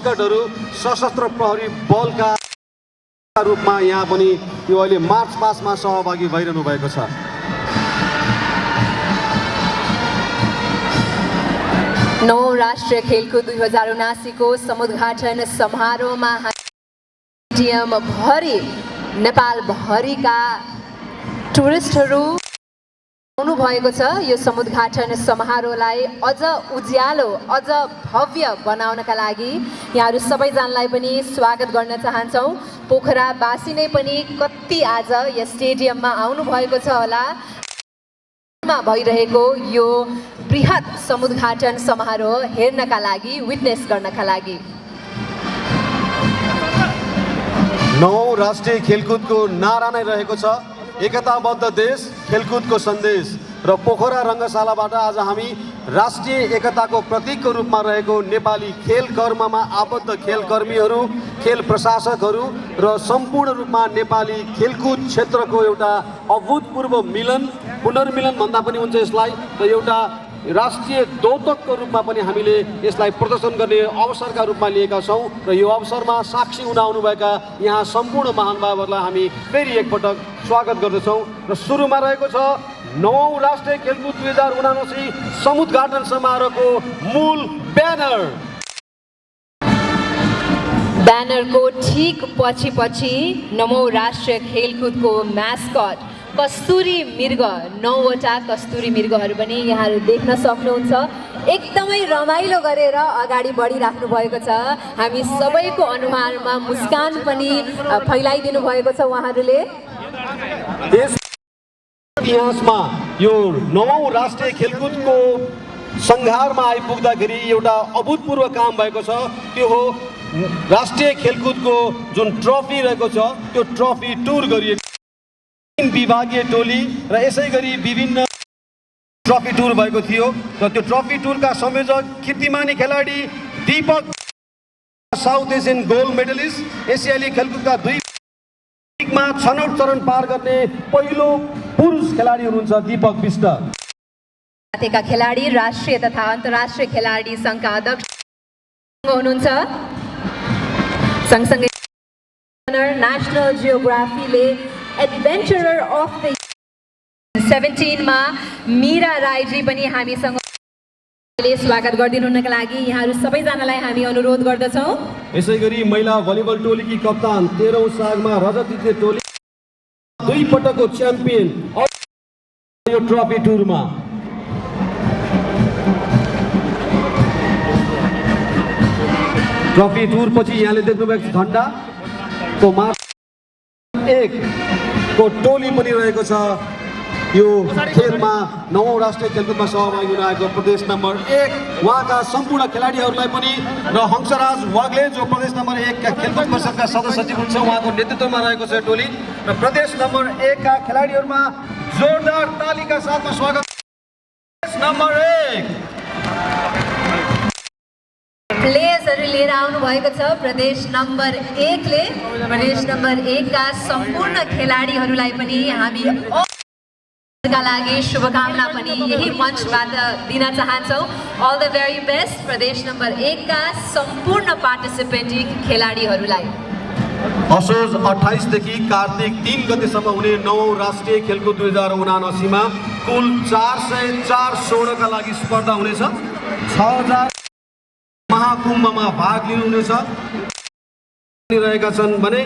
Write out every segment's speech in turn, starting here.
मस्कटहरू सशस्त्र प्रहरी बलका रूपमा यहाँ पनि यो अहिले मार्च पास्टमा सहभागी भइरहनु भएको छ। नवौं राष्ट्रिय खेलकुद 2079 को समुद्घाटन समारोहमा स्टेडियम भरि नेपाल भरिका टुरिस्टहरू आउनु भएको छ। यो समुद्घाटन समारोहलाई अझ उज्यालो अझ भव्य बनाउनका लागि यहाँहरू सबैजनालाई पनि स्वागत गर्न चाहन्छौँ। पोखरावासी नै पनि कति आज यस स्टेडियममा आउनु भएको छ होला भइरहेको यो बृहत समुद्घाटन समारोह हेर्नका लागि, विटनेस गर्नका लागि। नवौं राष्ट्रिय खेलकुदको नारा नै रहेको छ, एकताबद्ध देश, खेलकुदको सन्देश। र पोखरा रङ्गशालाबाट आज हामी राष्ट्रिय एकताको प्रतीकको रूपमा रहेको नेपाली खेल कर्ममा आबद्ध खेलकर्मीहरू, खेल प्रशासकहरू र सम्पूर्ण रूपमा नेपाली खेलकुद क्षेत्रको एउटा अभूतपूर्व मिलन, पुनर्मिलन भन्दा पनि हुन्छ यसलाई, र एउटा राष्ट्रिय द्योतकको रूपमा पनि हामीले यसलाई प्रदर्शन गर्ने अवसरका रूपमा लिएका छौँ। र यो अवसरमा साक्षी हुन आउनुभएका यहाँ सम्पूर्ण महानुभावहरूलाई हामी फेरि एकपटक स्वागत गर्दछौँ। र सुरुमा रहेको छ नवौं राष्ट्रिय खेलकुद 2079 समुद्घाटन समारोहको मूल ब्यानर। ब्यानरको ठिक पछि नवौं राष्ट्रिय खेलकुदको म्यास्कट कस्तुरी मृग, 9वटा कस्तुरी मृगहरू पनि यहाँहरू देख्न सक्नुहुन्छ। एकदमै रमाइलो गरेर अगाडि बढिराख्नु भएको छ। हामी सबैको अनुहारमा मुस्कान पनि फैलाइदिनु भएको छ उहाँहरूले। इतिहासमा यो नवौं राष्ट्रिय खेलकुदको सङ्घारमा आइपुग्दाखेरि एउटा अभूतपूर्व काम भएको छ। त्यो हो राष्ट्रिय खेलकुदको जुन ट्रफी रहेको छ त्यो ट्रफी टुर गरिएको, 3 विभागीय टोली र यसै गरी विभिन्न ट्रफी टुर भएको थियो। र त्यो ट्रफी टुरका संयोजक कीर्तिमानी खेलाडी Deepak, south Asian gold medallist, एसियाली खेलकुदका 2 मा छनौट चरण पार गर्ने पहिलो पुरुष खेलाडी हुनुहुन्छ दीपक विष्ट। जातिका खेलाडी राष्ट्रिय तथा अन्तर्राष्ट्रिय खेलाडी सङ्घका अध्यक्ष हुनुहुन्छ। सँगसँगै नेसनल जियोग्राफीले एडभेन्चरर अफ द 17 मा मीरा राईजी पनि हामीसँग स्वागत गरिदिनुका लागि यहाँहरू सबैजनालाई हामी अनुरोध गर्दछौँ। यसै गरी महिला भलिबल टोलीकी कप्तान 13औं सागमा रजत जित्ने टोली 2 पटकको च्याम्पियन यो ट्रफी टुरमा। ट्रफी टुर पछि यहाँले देख्नुभएको झन्डा को मार्च 1 को टोली पनि रहेको छ। यो खेलमा नवौं राष्ट्रिय खेलकुदमा सहभागी हुन आएको प्रदेश नम्बर 1 उहाँका सम्पूर्ण खेलाडीहरूलाई पनि र हंसराज वाग्ले जो प्रदेश नम्बर 1 का खेलकुद परिषदका सदस्य सचिव हुनुहुन्छ उहाँको नेतृत्वमा रहेको छ टोली। र प्रदेश नम्बर 1 का खेलाडीहरूमा जोरदार तालीका साथमा स्वागत। प्रदेश नम्बर 1 प्लेयर्सहरू लिएर आउनु भएको छ। प्रदेश नम्बर 1 ले प्रदेश नम्बर 1 का सम्पूर्ण खेलाडीहरूलाई पनि हामी का लागि शुभकामना पनि यही मञ्चबाट दिन चाहन्छौँ। अल द भेरी बेस्ट प्रदेश नम्बर 1 का सम्पूर्ण पार्टिसिपेन्टिङ खेलाडीहरूलाई। असोज 28 देखि कार्तिक 3 गतेसम्म हुने नवौं राष्ट्रिय खेलकुद 2079 मा कुल 404 स्वर्णका लागि स्पर्धा हुनेछ। 6000 महाकुम्भमा भाग लिनुहुनेछ रहेका छन् भने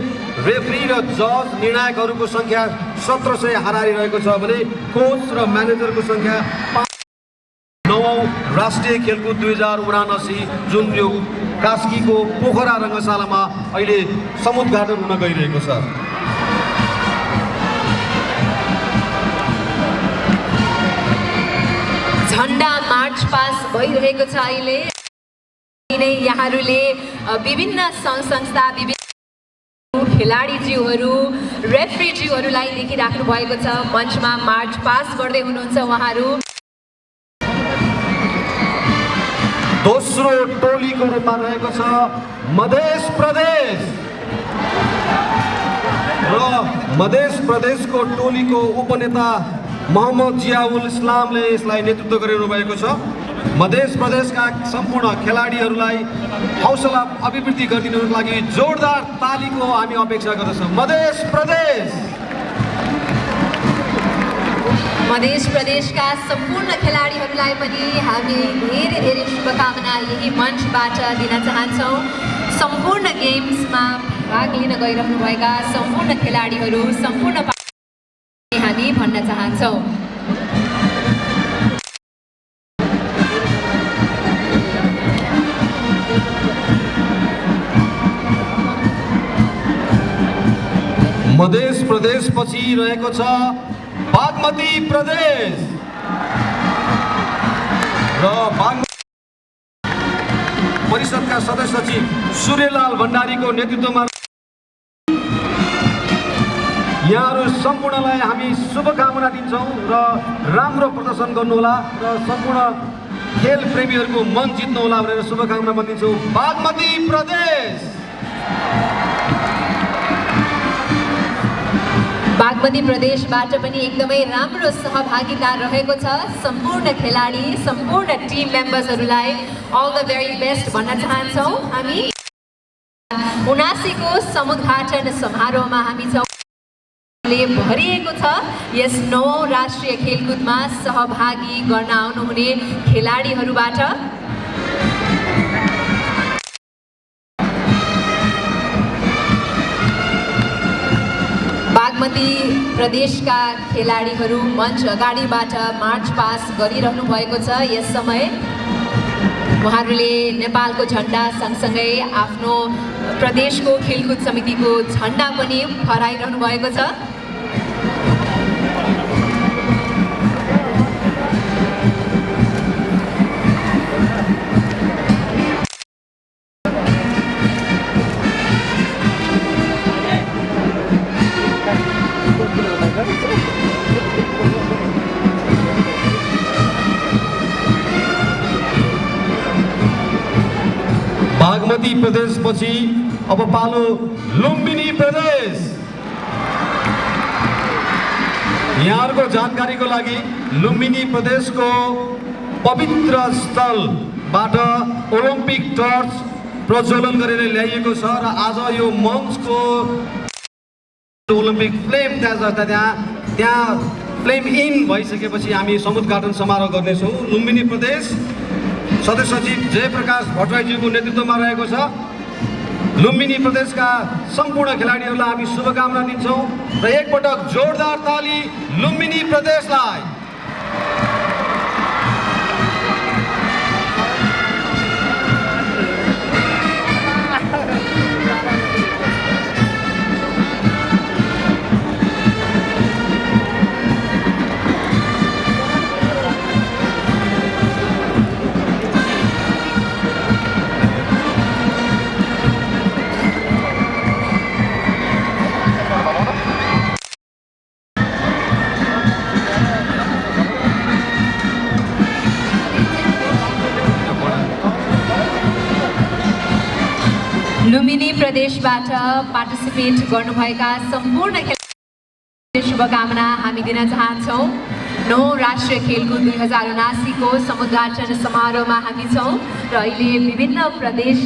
रेफ्री र जज निर्णायकहरूको संख्या 1700 हाराहारी रहेको छ भने कोच र म्यानेजरको संख्या 5। नवौं राष्ट्रिय खेलकुद 2079 जुन यो कास्कीको पोखरा रङ्गशालामा अहिले समुद्घाटन हुन गइरहेको छ। झन्डा मार्च पास भइरहेको छ। अहिले यहाँहरूले विभिन्न सङ्घ संस्था, विभिन्न खेलाडीज्यूहरू, रेफ्रीज्यूहरूलाई देखिराख्नु भएको छ। मञ्चमा मार्च पास गर्दै हुनुहुन्छ उहाँहरू। दोस्रो टोलीको रूपमा रहेको छ मध्य प्रदेश र मध्य प्रदेशको टोलीको उपनेता मोहम्मद जियाउल इस्लामले यसलाई नेतृत्व गरिरहनु भएको छ। मध्य प्रदेशका सम्पूर्ण खेलाडीहरूलाई हौसला अभिवृद्धि गरिदिनुको लागि जोरदार तालीको हामी अपेक्षा गर्दछौँ। मध्य प्रदेशका सम्पूर्ण खेलाडीहरूलाई पनि हामी धेरै धेरै शुभकामना यही मञ्चबाट दिन चाहन्छौँ। सम्पूर्ण गेम्समा भाग लिन गइरहनुभएका सम्पूर्ण खेलाडीहरू सम्पूर्ण हामी भन्न चाहन्छौँ। मध्य प्रदेश पछि रहेको छ बागमती प्रदेश र परिषदका सदस्य सचिव सूर्यलाल भण्डारीको नेतृत्वमा यहाँहरू सम्पूर्णलाई हामी शुभकामना दिन्छौँ र राम्रो प्रदर्शन गर्नुहोला र सम्पूर्ण खेल प्रेमीहरूको मन जित्नुहोला भनेर शुभकामना दिन्छौँ। बागमती प्रदेश बागमती प्रदेशबाट पनि एकदमै राम्रो सहभागिता रहेको छ। सम्पूर्ण खेलाडी सम्पूर्ण टिम मेम्बर्सहरूलाई अल द भेरी बेस्ट भन्न चाहन्छौँ। हामी 79 को समुद्घाटन समारोहमा हामी भरिएको छ। यस 9औं राष्ट्रिय खेलकुदमा सहभागी गर्न आउनुहुने खेलाडीहरूबाट बागमती प्रदेशका खेलाडीहरू मञ्च अगाडिबाट मार्च पास गरिरहनु भएको छ। यस समय उहाँहरूले नेपालको झन्डा सँगसँगै आफ्नो प्रदेशको खेलकुद समितिको झन्डा पनि फहराइरहनु भएको छ। बागमती प्रदेश पछि अब पालो लुम्बिनी प्रदेश। यहाँहरूको जानकारीको लागि लुम्बिनी प्रदेशको पवित्र स्थलबाट ओलम्पिक टर्च प्रज्वलन गरेर ल्याइएको छ र आज यो मञ्चको ओलम्पिक फ्लेम त्यहाँ फ्लेम इन भइसकेपछि हामी समुद्घाटन समारोह गर्नेछौँ। लुम्बिनी प्रदेश सदस्य सचिव जयप्रकाश भट्टराईजीको नेतृत्वमा रहेको छ। लुम्बिनी प्रदेशका सम्पूर्ण खेलाडीहरूलाई हामी शुभकामना दिन्छौँ र एकपटक जोरदार ताली लुम्बिनी प्रदेशलाई। लुम्बिनी प्रदेशबाट पार्टिसिपेट गर्नुभएका सम्पूर्ण खेलाडीलाई शुभकामना हामी दिन चाहन्छौँ। 9औं राष्ट्रिय खेलकुद 2079 को समुद्घाटन समारोहमा हामी छौँ र अहिले विभिन्न प्रदेश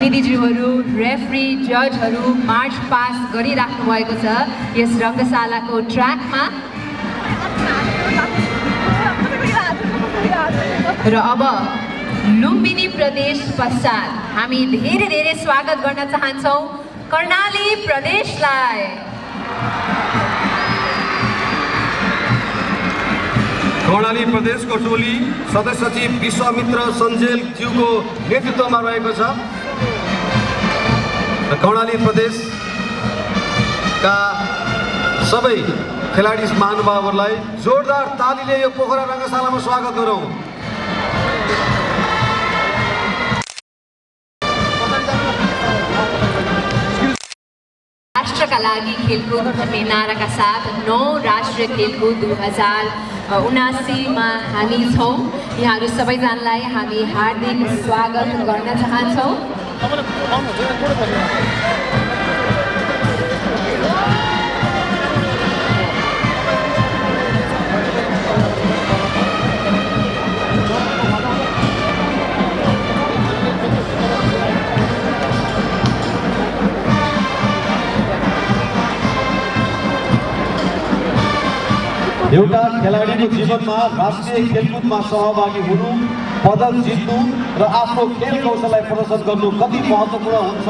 प्रतिनिधिज्यूहरू रेफ्री जजहरू मार्च पास गरिराख्नु भएको छ यस रङ्गशालाको ट्र्याकमा। र अब लुम्बिनी प्रदेश पश्चात हामी धेरै धेरै स्वागत गर्न चाहन्छौँ कर्णाली प्रदेशलाई। कर्णाली प्रदेशको टोली सदस्य सचिव विश्वामित्र सञ्जेलज्यूको नेतृत्वमा रहेको छ। कर्णाली प्रदेशका सबै खेलाडी महानुभावहरूलाई जोरदार तालीले यो पोखरा रङ्गशालामा स्वागत गरौँ। राष्ट्रका लागि खेलकुद भन्ने नाराका साथ 9 राष्ट्रिय खेलकुद 2079 मा हामी छौँ। यहाँहरू सबैजनालाई हामी हार्दिक स्वागत गर्न चाहन्छौँ। एउटा खेलाडीको जीवनमा राष्ट्रिय खेलकुदमा सहभागी हुनु, पदक जित्नु र आफ्नो खेल कौशललाई प्रदर्शन गर्नु कति महत्त्वपूर्ण हुन्छ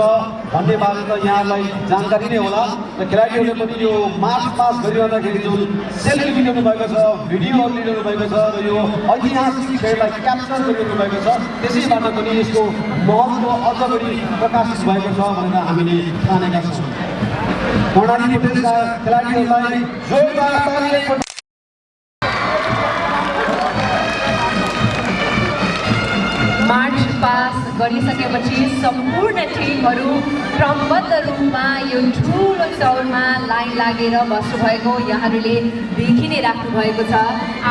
भन्ने बारे त यहाँलाई जानकारी नै होला। र खेलाडीहरूले पनि यो मार्च पास गरिरहँदाखेरि जुन सेल्फी लिनु भएको छ, भिडियोहरू लिनु भएको छ र यो ऐतिहासिक खेललाई क्याप्चर गरिरहनु भएको छ, त्यसैबाट पनि यसको महत्त्व अझ बढी प्रकाशित भएको छ भनेर हामीले जानेका छौँ। कर्णाली प्रदेशका खेलाडीहरूलाई जोरदार तालीले मार्च पास गरिसकेपछि सम्पूर्ण टिमहरू क्रमबद्ध रूपमा यो ठुलो चौरमा लाइन लागेर बस्नुभएको यहाँहरूले देखि नै राख्नुभएको छ।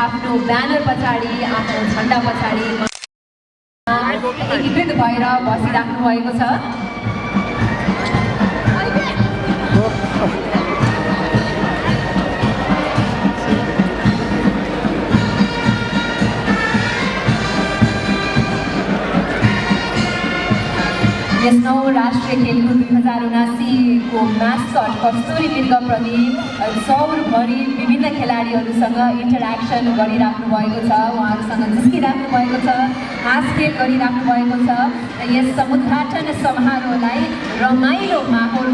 आफ्नो ब्यानर पछाडि, आफ्नो झन्डा पछाडि एकीकृत भएर बसिराख्नु भएको छ। यस 9 राष्ट्रिय खेलकुद 2079 को मास्कट कस्तुरी मृगप्रति सौरभरि विभिन्न खेलाडीहरूसँग इन्टरेक्सन गरिराख्नु भएको छ, उहाँहरूसँग जिस्किराख्नु भएको छ, हाँसखेल गरिराख्नु भएको छ र यस समुद्घाटन समारोहलाई रमाइलो माहौल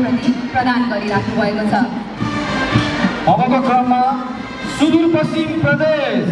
प्रदान गरिराख्नु भएको छ। अबको क्रममा सुदूरपश्चिम प्रदेश